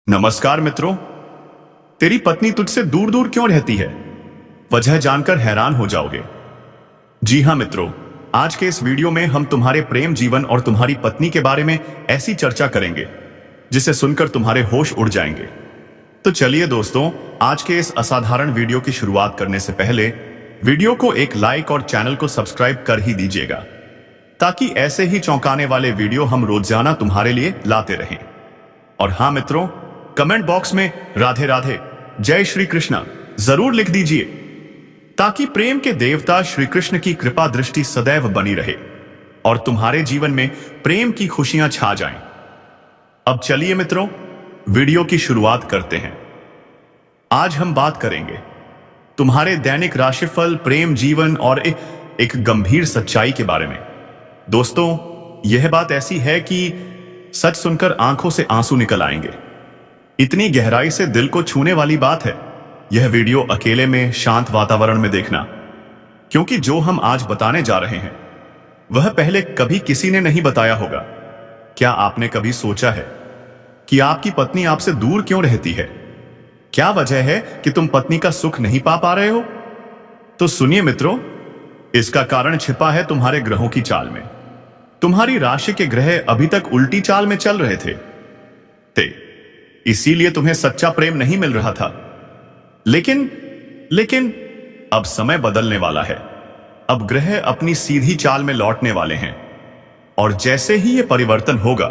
नमस्कार मित्रों। तेरी पत्नी तुझसे दूर दूर क्यों रहती है? वजह जानकर हैरान हो जाओगे। जी हां मित्रों, आज के इस वीडियो में हम तुम्हारे प्रेम जीवन और तुम्हारी पत्नी के बारे में ऐसी चर्चा करेंगे जिसे सुनकर तुम्हारे होश उड़ जाएंगे। तो चलिए दोस्तों, आज के इस असाधारण वीडियो की शुरुआत करने से पहले वीडियो को एक लाइक और चैनल को सब्सक्राइब कर ही दीजिएगा, ताकि ऐसे ही चौंकाने वाले वीडियो हम रोजाना तुम्हारे लिए लाते रहें। और हां मित्रों, कमेंट बॉक्स में राधे राधे, जय श्री कृष्ण जरूर लिख दीजिए, ताकि प्रेम के देवता श्री कृष्ण की कृपा दृष्टि सदैव बनी रहे और तुम्हारे जीवन में प्रेम की खुशियां छा जाएं। अब चलिए मित्रों, वीडियो की शुरुआत करते हैं। आज हम बात करेंगे तुम्हारे दैनिक राशिफल, प्रेम जीवन और एक गंभीर सच्चाई के बारे में। दोस्तों, यह बात ऐसी है कि सच सुनकर आंखों से आंसू निकल आएंगे। इतनी गहराई से दिल को छूने वाली बात है। यह वीडियो अकेले में शांत वातावरण में देखना, क्योंकि जो हम आज बताने जा रहे हैं वह पहले कभी किसी ने नहीं बताया होगा। क्या आपने कभी सोचा है कि आपकी पत्नी आपसे दूर क्यों रहती है? क्या वजह है कि तुम पत्नी का सुख नहीं पा रहे हो? तो सुनिए मित्रों, इसका कारण छिपा है तुम्हारे ग्रहों की चाल में। तुम्हारी राशि के ग्रह अभी तक उल्टी चाल में चल रहे थे, इसीलिए तुम्हें सच्चा प्रेम नहीं मिल रहा था। लेकिन अब समय बदलने वाला है। अब ग्रह अपनी सीधी चाल में लौटने वाले हैं, और जैसे ही यह परिवर्तन होगा,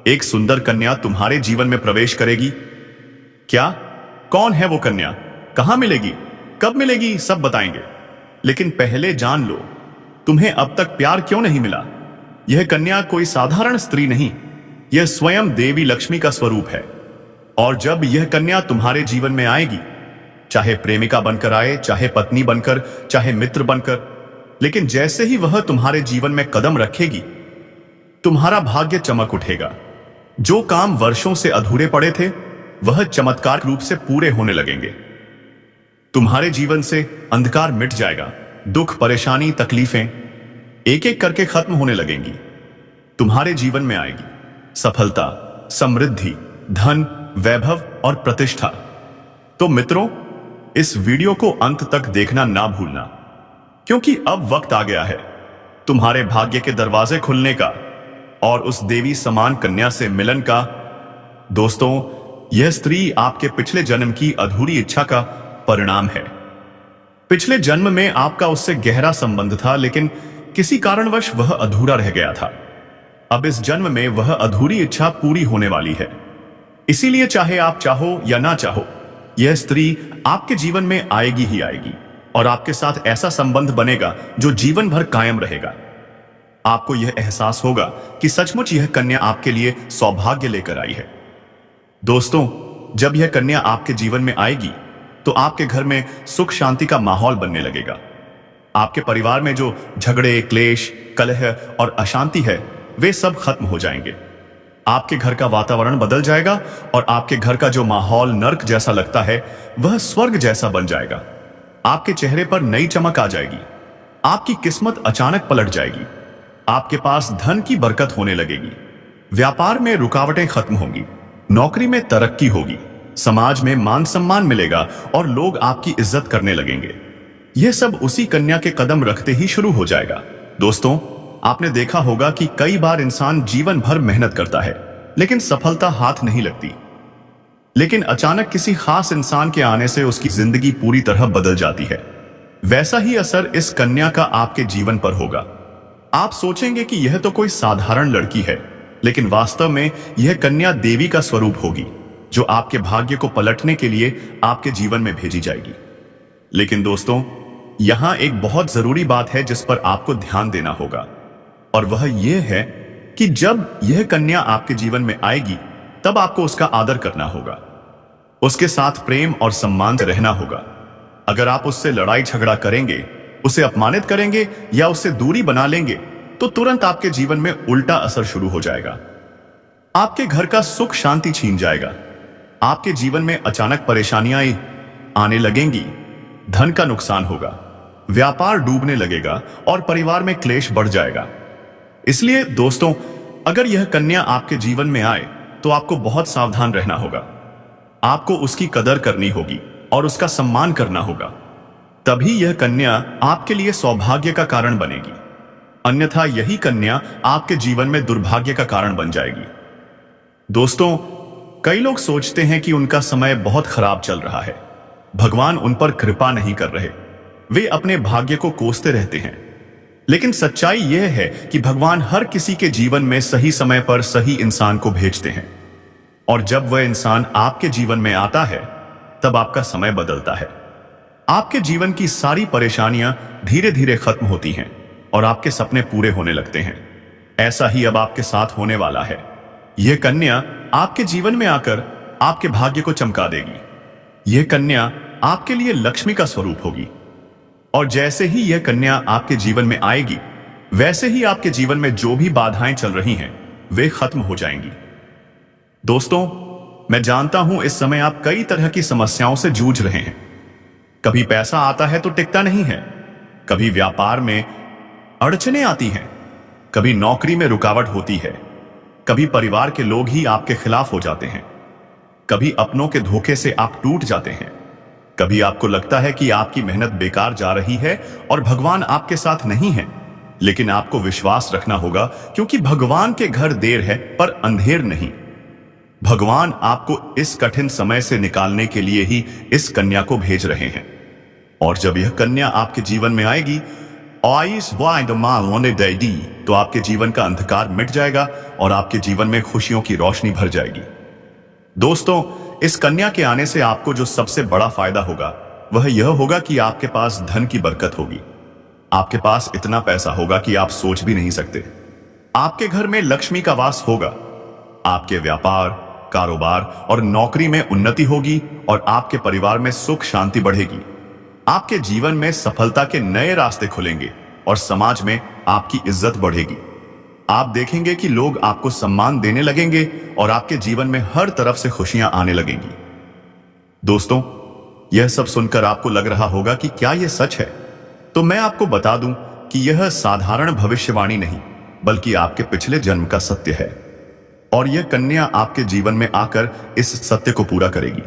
एक सुंदर कन्या तुम्हारे जीवन में प्रवेश करेगी। क्या? कौन है वो कन्या? कहां मिलेगी? कब मिलेगी? सब बताएंगे। लेकिन पहले जान लो, तुम्हें अब तक प्यार क्यों नहीं मिला। यह कन्या कोई साधारण स्त्री नहीं, यह स्वयं देवी लक्ष्मी का स्वरूप है। और जब यह कन्या तुम्हारे जीवन में आएगी, चाहे प्रेमिका बनकर आए, चाहे पत्नी बनकर, चाहे मित्र बनकर, लेकिन जैसे ही वह तुम्हारे जीवन में कदम रखेगी, तुम्हारा भाग्य चमक उठेगा। जो काम वर्षों से अधूरे पड़े थे, वह चमत्कार रूप से पूरे होने लगेंगे। तुम्हारे जीवन से अंधकार मिट जाएगा। दुख, परेशानी, तकलीफें एक एक करके खत्म होने लगेंगी। तुम्हारे जीवन में आएगी सफलता, समृद्धि, धन, वैभव और प्रतिष्ठा। तो मित्रों, इस वीडियो को अंत तक देखना ना भूलना, क्योंकि अब वक्त आ गया है तुम्हारे भाग्य के दरवाजे खुलने का और उस देवी समान कन्या से मिलन का। दोस्तों, यह स्त्री आपके पिछले जन्म की अधूरी इच्छा का परिणाम है। पिछले जन्म में आपका उससे गहरा संबंध था, लेकिन किसी कारणवश वह अधूरा रह गया था। अब इस जन्म में वह अधूरी इच्छा पूरी होने वाली है। इसीलिए चाहे आप चाहो या ना चाहो, यह स्त्री आपके जीवन में आएगी ही आएगी, और आपके साथ ऐसा संबंध बनेगा जो जीवन भर कायम रहेगा। आपको यह एहसास होगा कि सचमुच यह कन्या आपके लिए सौभाग्य लेकर आई है। दोस्तों, जब यह कन्या आपके जीवन में आएगी, तो आपके घर में सुख शांति का माहौल बनने लगेगा। आपके परिवार में जो झगड़े, क्लेश, कलह और अशांति है, वे सब खत्म हो जाएंगे। आपके घर का वातावरण बदल जाएगा और आपके घर का जो माहौल नर्क जैसा लगता है, वह स्वर्ग जैसा बन जाएगा। आपके चेहरे पर नई चमक आ जाएगी। आपकी किस्मत अचानक पलट जाएगी। आपके पास धन की बरकत होने लगेगी। व्यापार में रुकावटें खत्म होंगी। नौकरी में तरक्की होगी। समाज में मान सम्मान मिलेगा और लोग आपकी इज्जत करने लगेंगे। यह सब उसी कन्या के कदम रखते ही शुरू हो जाएगा। दोस्तों, आपने देखा होगा कि कई बार इंसान जीवन भर मेहनत करता है, लेकिन सफलता हाथ नहीं लगती। लेकिन अचानक किसी खास इंसान के आने से उसकी जिंदगी पूरी तरह बदल जाती है। वैसा ही असर इस कन्या का आपके जीवन पर होगा। आप सोचेंगे कि यह तो कोई साधारण लड़की है, लेकिन वास्तव में यह कन्या देवी का स्वरूप होगी, जो आपके भाग्य को पलटने के लिए आपके जीवन में भेजी जाएगी। लेकिन दोस्तों, यहां एक बहुत जरूरी बात है जिस पर आपको ध्यान देना होगा, और वह यह है कि जब यह कन्या आपके जीवन में आएगी, तब आपको उसका आदर करना होगा। उसके साथ प्रेम और सम्मान से रहना होगा। अगर आप उससे लड़ाई झगड़ा करेंगे, उसे अपमानित करेंगे या उससे दूरी बना लेंगे, तो तुरंत आपके जीवन में उल्टा असर शुरू हो जाएगा। आपके घर का सुख शांति छीन जाएगा। आपके जीवन में अचानक परेशानियां आने लगेंगी। धन का नुकसान होगा, व्यापार डूबने लगेगा और परिवार में क्लेश बढ़ जाएगा। इसलिए दोस्तों, अगर यह कन्या आपके जीवन में आए, तो आपको बहुत सावधान रहना होगा। आपको उसकी कदर करनी होगी और उसका सम्मान करना होगा। तभी यह कन्या आपके लिए सौभाग्य का कारण बनेगी, अन्यथा यही कन्या आपके जीवन में दुर्भाग्य का कारण बन जाएगी। दोस्तों, कई लोग सोचते हैं कि उनका समय बहुत खराब चल रहा है, भगवान उन पर कृपा नहीं कर रहे, वे अपने भाग्य को कोसते रहते हैं। लेकिन सच्चाई यह है कि भगवान हर किसी के जीवन में सही समय पर सही इंसान को भेजते हैं, और जब वह इंसान आपके जीवन में आता है तब आपका समय बदलता है। आपके जीवन की सारी परेशानियां धीरे धीरे खत्म होती हैं और आपके सपने पूरे होने लगते हैं। ऐसा ही अब आपके साथ होने वाला है। यह कन्या आपके जीवन में आकर आपके भाग्य को चमका देगी। यह कन्या आपके लिए लक्ष्मी का स्वरूप होगी, और जैसे ही यह कन्या आपके जीवन में आएगी, वैसे ही आपके जीवन में जो भी बाधाएं चल रही हैं वे खत्म हो जाएंगी। दोस्तों, मैं जानता हूं इस समय आप कई तरह की समस्याओं से जूझ रहे हैं। कभी पैसा आता है तो टिकता नहीं है, कभी व्यापार में अड़चनें आती हैं, कभी नौकरी में रुकावट होती है, कभी परिवार के लोग ही आपके खिलाफ हो जाते हैं, कभी अपनों के धोखे से आप टूट जाते हैं, कभी आपको लगता है कि आपकी मेहनत बेकार जा रही है और भगवान आपके साथ नहीं है। लेकिन आपको विश्वास रखना होगा, क्योंकि भगवान के घर देर है पर अंधेर नहीं। भगवान आपको इस कठिन समय से निकालने के लिए ही इस कन्या को भेज रहे हैं। और जब यह कन्या आपके जीवन में आएगी, तो आपके जीवन का अंधकार मिट जाएगा और आपके जीवन में खुशियों की रोशनी भर जाएगी। दोस्तों, इस कन्या के आने से आपको जो सबसे बड़ा फायदा होगा वह यह होगा कि आपके पास धन की बरकत होगी। आपके पास इतना पैसा होगा कि आप सोच भी नहीं सकते। आपके घर में लक्ष्मी का वास होगा। आपके व्यापार, कारोबार और नौकरी में उन्नति होगी और आपके परिवार में सुख शांति बढ़ेगी। आपके जीवन में सफलता के नए रास्ते खुलेंगे और समाज में आपकी इज्जत बढ़ेगी। आप देखेंगे कि लोग आपको सम्मान देने लगेंगे और आपके जीवन में हर तरफ से खुशियां आने लगेंगी। दोस्तों, यह सब सुनकर आपको लग रहा होगा कि क्या यह सच है? तो मैं आपको बता दूं कि यह साधारण भविष्यवाणी नहीं, बल्कि आपके पिछले जन्म का सत्य है, और यह कन्या आपके जीवन में आकर इस सत्य को पूरा करेगी।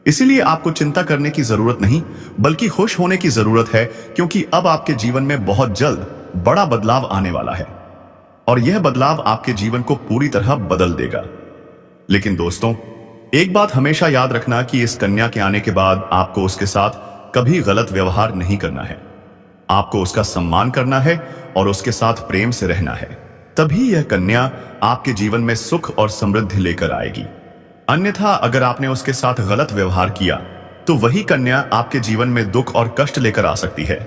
इसीलिए आपको चिंता करने की जरूरत नहीं, बल्कि खुश होने की जरूरत है, क्योंकि अब आपके जीवन में बहुत जल्द बड़ा बदलाव आने वाला है, और यह बदलाव आपके जीवन को पूरी तरह बदल देगा। लेकिन दोस्तों, एक बात हमेशा याद रखना कि इस कन्या के आने के बाद आपको उसके साथ कभी गलत व्यवहार नहीं करना है। आपको उसका सम्मान करना है और उसके साथ प्रेम से रहना है। तभी यह कन्या आपके जीवन में सुख और समृद्धि लेकर आएगी। अन्यथा अगर आपने उसके साथ गलत व्यवहार किया तो वही कन्या आपके जीवन में दुख और कष्ट लेकर आ सकती है।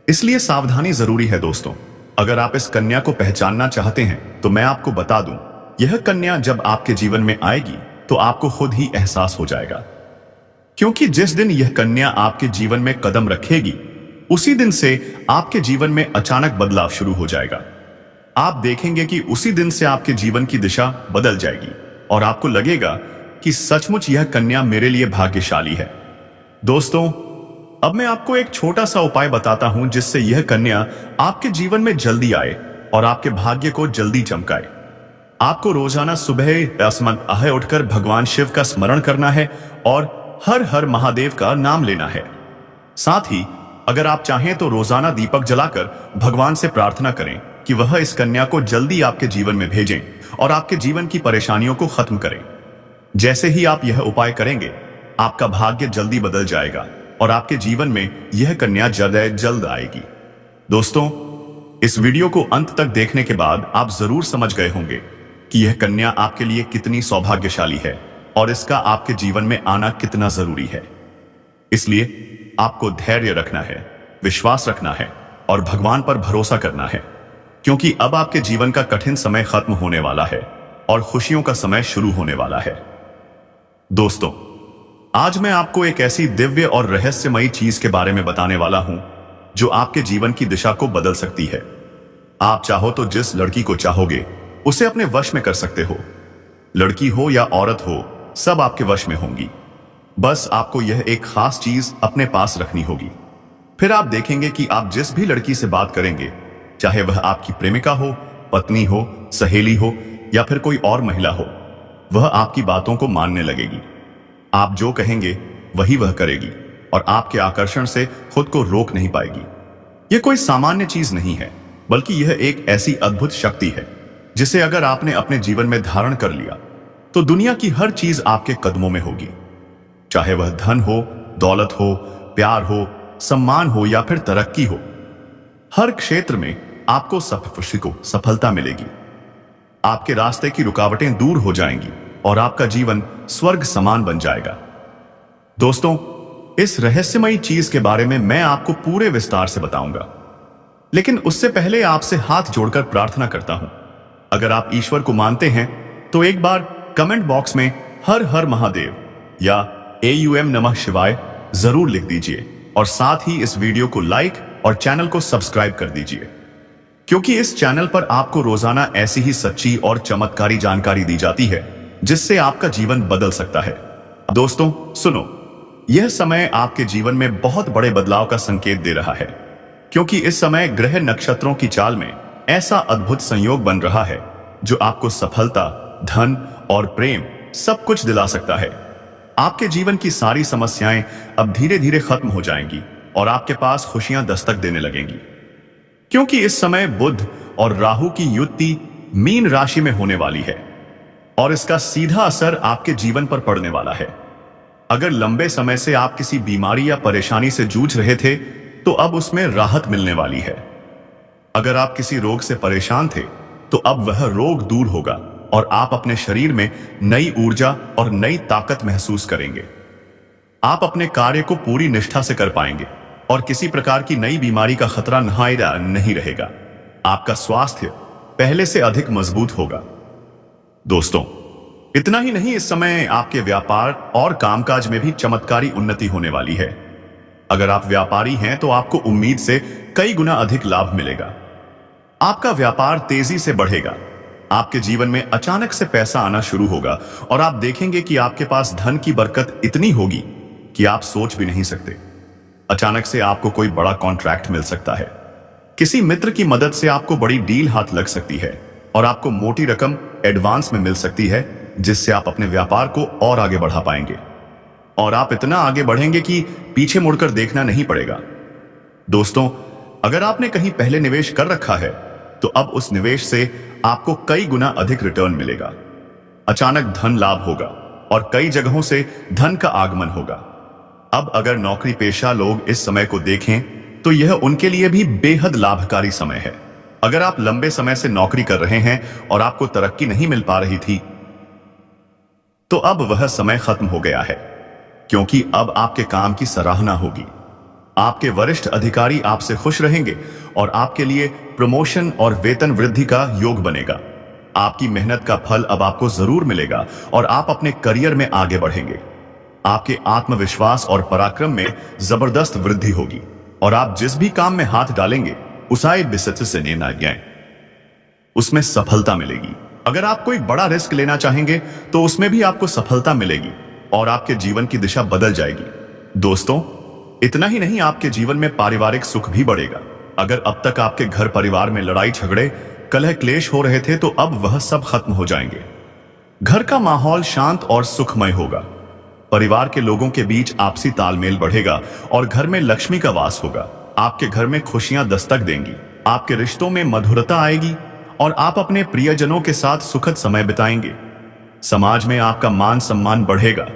इसलिए सावधानी जरूरी है। दोस्तों, अगर आप इस कन्या को पहचानना चाहते हैं तो मैं आपको बता दूं, यह कन्या जब आपके जीवन में आएगी तो आपको खुद ही एहसास हो जाएगा, क्योंकि जिस दिन यह कन्या आपके जीवन में कदम रखेगी उसी दिन से आपके जीवन में अचानक बदलाव शुरू हो जाएगा। आप देखेंगे कि उसी दिन से आपके जीवन की दिशा बदल जाएगी और आपको लगेगा कि सचमुच यह कन्या मेरे लिए भाग्यशाली है। दोस्तों, अब मैं आपको एक छोटा सा उपाय बताता हूं जिससे यह कन्या आपके जीवन में जल्दी आए और आपके भाग्य को जल्दी चमकाए। आपको रोजाना सुबह आसमान उठकर भगवान शिव का स्मरण करना है और हर हर महादेव का नाम लेना है। साथ ही अगर आप चाहें तो रोजाना दीपक जलाकर भगवान से प्रार्थना करें कि वह इस कन्या को जल्दी आपके जीवन में भेजें और आपके जीवन की परेशानियों को खत्म करें। जैसे ही आप यह उपाय करेंगे, आपका भाग्य जल्दी बदल जाएगा और आपके जीवन में यह कन्या जल्द आएगी। दोस्तों, इस वीडियो को अंत तक देखने के बाद आप जरूर समझ गए होंगे कि यह कन्या आपके लिए कितनी सौभाग्यशाली है और इसका आपके जीवन में आना कितना जरूरी है। इसलिए आपको धैर्य रखना है, विश्वास रखना है और भगवान पर भरोसा करना है, क्योंकि अब आपके जीवन का कठिन समय खत्म होने वाला है और खुशियों का समय शुरू होने वाला है। दोस्तों, आज मैं आपको एक ऐसी दिव्य और रहस्यमयी चीज के बारे में बताने वाला हूं जो आपके जीवन की दिशा को बदल सकती है। आप चाहो तो जिस लड़की को चाहोगे उसे अपने वश में कर सकते हो। लड़की हो या औरत हो, सब आपके वश में होंगी। बस आपको यह एक खास चीज अपने पास रखनी होगी। फिर आप देखेंगे कि आप जिस भी लड़की से बात करेंगे, चाहे वह आपकी प्रेमिका हो, पत्नी हो, सहेली हो या फिर कोई और महिला हो, वह आपकी बातों को मानने लगेगी। आप जो कहेंगे वही वह करेगी और आपके आकर्षण से खुद को रोक नहीं पाएगी। यह कोई सामान्य चीज नहीं है, बल्कि यह एक ऐसी अद्भुत शक्ति है जिसे अगर आपने अपने जीवन में धारण कर लिया तो दुनिया की हर चीज आपके कदमों में होगी। चाहे वह धन हो, दौलत हो, प्यार हो, सम्मान हो या फिर तरक्की हो, हर क्षेत्र में आपको सफलता मिलेगी। आपके रास्ते की रुकावटें दूर हो जाएंगी और आपका जीवन स्वर्ग समान बन जाएगा। दोस्तों, इस रहस्यमयी चीज के बारे में मैं आपको पूरे विस्तार से बताऊंगा, लेकिन उससे पहले आपसे हाथ जोड़कर प्रार्थना करता हूं। अगर आप ईश्वर को मानते हैं तो एक बार कमेंट बॉक्स में हर हर महादेव या AUM नमः शिवाय जरूर लिख दीजिए और साथ ही इस वीडियो को लाइक और चैनल को सब्सक्राइब कर दीजिए, क्योंकि इस चैनल पर आपको रोजाना ऐसी ही सच्ची और चमत्कारी जानकारी दी जाती है जिससे आपका जीवन बदल सकता है। दोस्तों सुनो, यह समय आपके जीवन में बहुत बड़े बदलाव का संकेत दे रहा है, क्योंकि इस समय ग्रह नक्षत्रों की चाल में ऐसा अद्भुत संयोग बन रहा है जो आपको सफलता, धन और प्रेम सब कुछ दिला सकता है। आपके जीवन की सारी समस्याएं अब धीरे धीरे खत्म हो जाएंगी और आपके पास खुशियां दस्तक देने लगेंगी, क्योंकि इस समय बुध और राहु की युति मीन राशि में होने वाली है और इसका सीधा असर आपके जीवन पर पड़ने वाला है। अगर लंबे समय से आप किसी बीमारी या परेशानी से जूझ रहे थे तो अब उसमें राहत मिलने वाली है। अगर आप किसी रोग से परेशान थे तो अब वह रोग दूर होगा और आप अपने शरीर में नई ऊर्जा और नई ताकत महसूस करेंगे। आप अपने कार्य को पूरी निष्ठा से कर पाएंगे और किसी प्रकार की नई बीमारी का खतरा नहीं रहेगा। आपका स्वास्थ्य पहले से अधिक मजबूत होगा। दोस्तों, इतना ही नहीं, इस समय आपके व्यापार और कामकाज में भी चमत्कारी उन्नति होने वाली है। अगर आप व्यापारी हैं तो आपको उम्मीद से कई गुना अधिक लाभ मिलेगा। आपका व्यापार तेजी से बढ़ेगा। आपके जीवन में अचानक से पैसा आना शुरू होगा और आप देखेंगे कि आपके पास धन की बरकत इतनी होगी कि आप सोच भी नहीं सकते। अचानक से आपको कोई बड़ा कॉन्ट्रैक्ट मिल सकता है। किसी मित्र की मदद से आपको बड़ी डील हाथ लग सकती है और आपको मोटी रकम एडवांस में मिल सकती है, जिससे आप अपने व्यापार को और आगे बढ़ा पाएंगे और आप इतना आगे बढ़ेंगे कि पीछे मुड़कर देखना नहीं पड़ेगा। दोस्तों, अगर आपने कहीं पहले निवेश कर रखा है तो अब उस निवेश से आपको कई गुना अधिक रिटर्न मिलेगा। अचानक धन लाभ होगा और कई जगहों से धन का आगमन होगा। अब अगर नौकरी पेशा लोग इस समय को देखें तो यह उनके लिए भी बेहद लाभकारी समय है। अगर आप लंबे समय से नौकरी कर रहे हैं और आपको तरक्की नहीं मिल पा रही थी तो अब वह समय खत्म हो गया है, क्योंकि अब आपके काम की सराहना होगी। आपके वरिष्ठ अधिकारी आपसे खुश रहेंगे और आपके लिए प्रमोशन और वेतन वृद्धि का योग बनेगा। आपकी मेहनत का फल अब आपको जरूर मिलेगा और आप अपने करियर में आगे बढ़ेंगे। आपके आत्मविश्वास और पराक्रम में जबरदस्त वृद्धि होगी और आप जिस भी काम में हाथ डालेंगे उसमें सफलता मिलेगी। अगर आप कोई बड़ा रिस्क लेना चाहेंगे तो उसमें भी आपको सफलता मिलेगी और आपके जीवन की दिशा बदल जाएगी। दोस्तों, इतना ही नहीं, आपके जीवन में पारिवारिक सुख भी बढ़ेगा। अगर अब तक आपके घर परिवार में लड़ाई झगड़े, कलह क्लेश हो रहे थे तो अब वह सब खत्म हो जाएंगे। घर का माहौल शांत और सुखमय होगा। परिवार के लोगों के बीच आपसी तालमेल बढ़ेगा और घर में लक्ष्मी का वास होगा। आपके घर में खुशियां दस्तक देंगी। आपके रिश्तों में मधुरता आएगी और आप अपने प्रियजनों के साथ सुखद समय बिताएंगे। समाज में आपका मान सम्मान बढ़ेगा।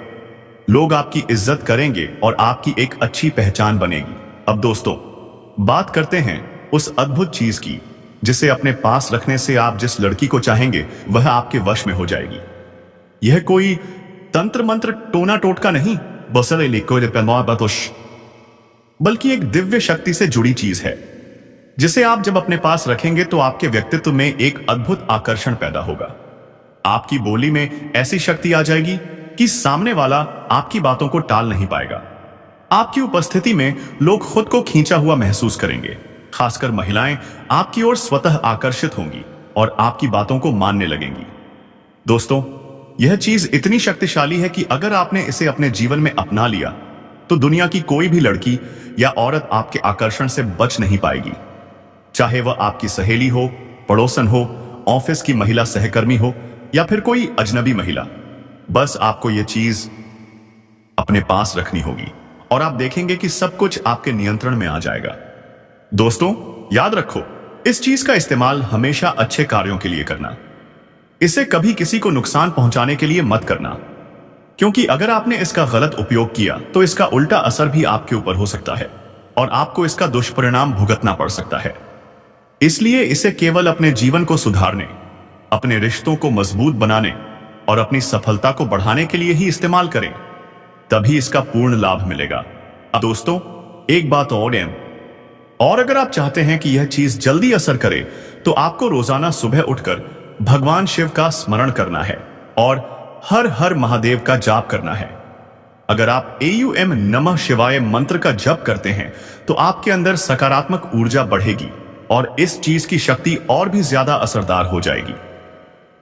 लोग आपकी इज्जत करेंगे और आपकी एक अच्छी पहचान बनेगी। अब दोस्तों, बात करते हैं उस अद्भुत चीज की जिसे अपने पास रखने से आप जिस लड़की को चाहेंगे वह आपके वश में हो जाएगी। यह कोई तंत्र मंत्र टोना टोटका नहीं, बल्कि एक दिव्य शक्ति से जुड़ी चीज है जिसे आप जब अपने पास रखेंगे तो आपके व्यक्तित्व में एक अद्भुत आकर्षण पैदा होगा। आपकी बोली में ऐसी शक्ति आ जाएगी कि सामने वाला आपकी बातों को टाल नहीं पाएगा। आपकी उपस्थिति में लोग खुद को खींचा हुआ महसूस करेंगे। खासकर महिलाएं आपकी ओर स्वतः आकर्षित होंगी और आपकी बातों को मानने लगेंगी। दोस्तों, यह चीज इतनी शक्तिशाली है कि अगर आपने इसे अपने जीवन में अपना लिया तो दुनिया की कोई भी लड़की या औरत आपके आकर्षण से बच नहीं पाएगी। चाहे वह आपकी सहेली हो, पड़ोसन हो, ऑफिस की महिला सहकर्मी हो या फिर कोई अजनबी महिला। बस आपको यह चीज अपने पास रखनी होगी और आप देखेंगे कि सब कुछ आपके नियंत्रण में आ जाएगा। दोस्तों, याद रखो, इस चीज का इस्तेमाल हमेशा अच्छे कार्यों के लिए करना। इसे कभी किसी को नुकसान पहुंचाने के लिए मत करना, क्योंकि अगर आपने इसका गलत उपयोग किया तो इसका उल्टा असर भी आपके ऊपर हो सकता है और आपको इसका दुष्परिणाम भुगतना पड़ सकता है। इसलिए इसे केवल अपने जीवन को सुधारने, अपने रिश्तों को मजबूत बनाने और अपनी सफलता को बढ़ाने के लिए ही इस्तेमाल करें, तभी इसका पूर्ण लाभ मिलेगा। अब दोस्तों, एक बात और अगर आप चाहते हैं कि यह चीज जल्दी असर करे तो आपको रोजाना सुबह उठकर भगवान शिव का स्मरण करना है और हर हर महादेव का जाप करना है। अगर आप AUM नमः शिवाय मंत्र का जप करते हैं तो आपके अंदर सकारात्मक ऊर्जा बढ़ेगी और इस चीज की शक्ति और भी ज्यादा असरदार हो जाएगी।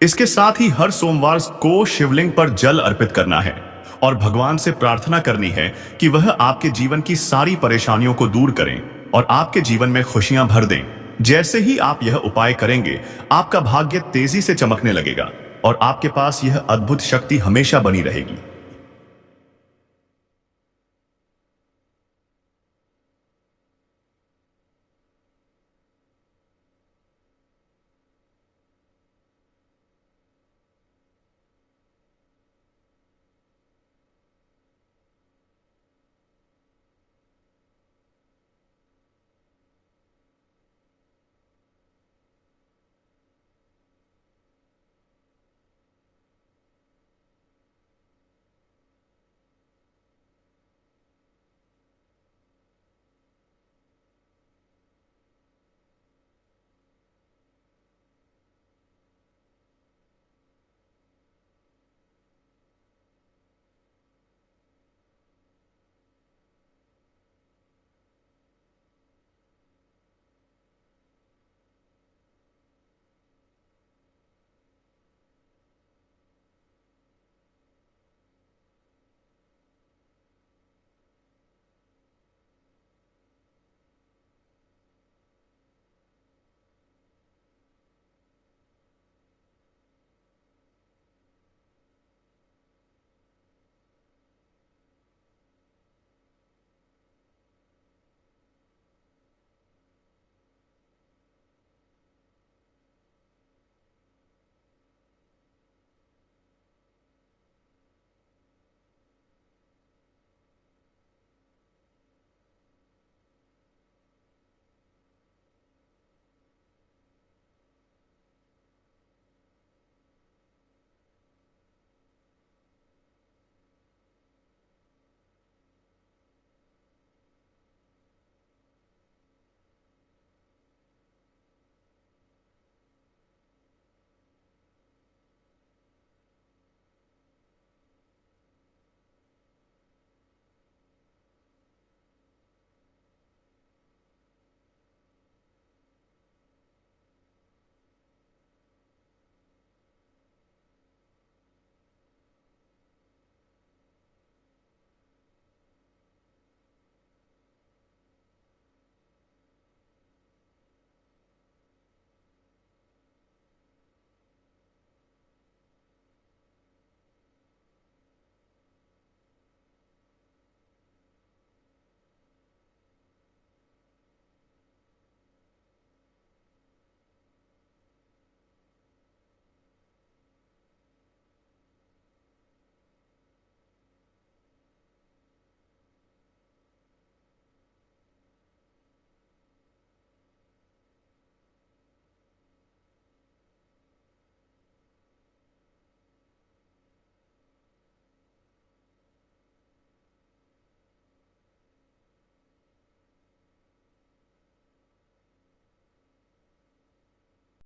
इसके साथ ही हर सोमवार को शिवलिंग पर जल अर्पित करना है और भगवान से प्रार्थना करनी है कि वह आपके जीवन की सारी परेशानियों को दूर करें और आपके जीवन में खुशियां भर दें। जैसे ही आप यह उपाय करेंगे, आपका भाग्य तेजी से चमकने लगेगा और आपके पास यह अद्भुत शक्ति हमेशा बनी रहेगी।